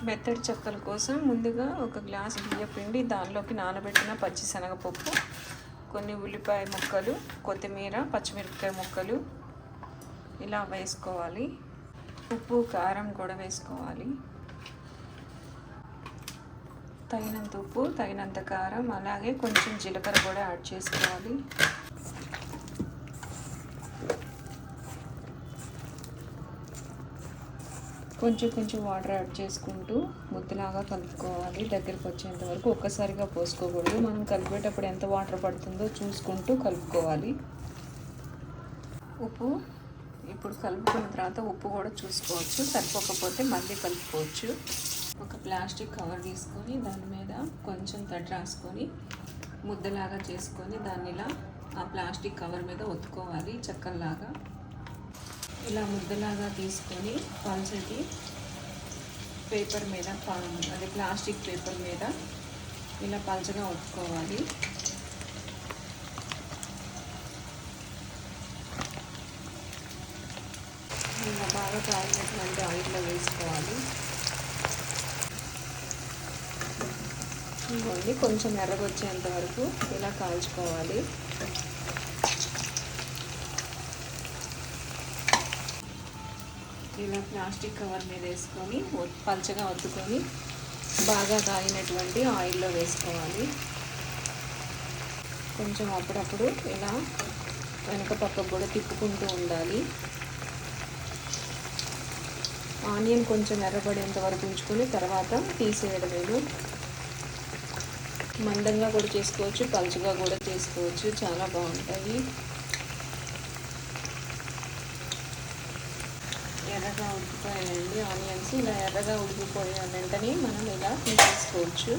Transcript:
మెత్తడి చెక్కల కోసం ముందుగా ఒక గ్లాసు బియ్య పిండి, దానిలోకి నానబెట్టిన పచ్చిశనగపప్పు, కొన్ని ఉల్లిపాయ ముక్కలు, కొత్తిమీర, పచ్చిమిరపకాయ ముక్కలు ఇలా వేసుకోవాలి. ఉప్పు కారం కూడా వేసుకోవాలి. తగినంత ఉప్పు, తగినంత కారం, అలాగే కొంచెం జీలకర్ర కూడా యాడ్ చేసుకోవాలి. కొంచెం వాటర్ యాడ్ చేసుకుంటూ ముద్దలాగా కలుపుకోవాలి. దగ్గరికి వచ్చేంత వరకు ఒక్కసారిగా పోసుకోకూడదు. మనం కలిపేటప్పుడు ఎంత వాటర్ పడుతుందో చూసుకుంటూ కలుపుకోవాలి. ఉప్పు ఇప్పుడు కలుపుకున్న తర్వాత ఉప్పు కూడా చూసుకోవచ్చు. సరిపోకపోతే మళ్ళీ కలుపుకోవచ్చు. ఒక ప్లాస్టిక్ కవర్ తీసుకొని దాని మీద కొంచెం తడి రాసుకొని ముద్దలాగా చేసుకొని దాన్ని ఇలా ఆ ప్లాస్టిక్ కవర్ మీద ఒత్తుకోవాలి చెక్కల్లాగా. ఇలా ముద్దలాగా తీసుకొని పల్చటి పేపర్ మీద, అది ప్లాస్టిక్ పేపర్ మీద ఇలా పల్చగా ఒత్తుకోవాలి. ఇలా బాగా కాగినటువంటి ఆయిల్లో వేసుకోవాలి. ఇవన్నీ కొంచెం ఎర్రగొచ్చేంత వరకు ఇలా కాల్చుకోవాలి. ఇలా ప్లాస్టిక్ కవర్ మీద వేసుకొని పల్చగా ఒత్తుకొని బాగా కాగినటువంటి ఆయిల్లో వేసుకోవాలి. కొంచెం అప్పుడప్పుడు ఇలా వెనక పక్కకు కూడా తిప్పుకుంటూ ఉండాలి. ఆనియన్ కొంచెం ఎర్రబడేంత వరకు ఉంచుకొని తర్వాత తీసేయడమేను. మందంగా కూడా చేసుకోవచ్చు, పలుచగా కూడా చేసుకోవచ్చు, చాలా బాగుంటాయి. ఎర్రగా ఉడికిపోయాయండి ఆనియన్స్. ఇలా ఎర్రగా ఉడికిపోయే వెంటనే మనం ఇలా తీసేసుకోవచ్చు.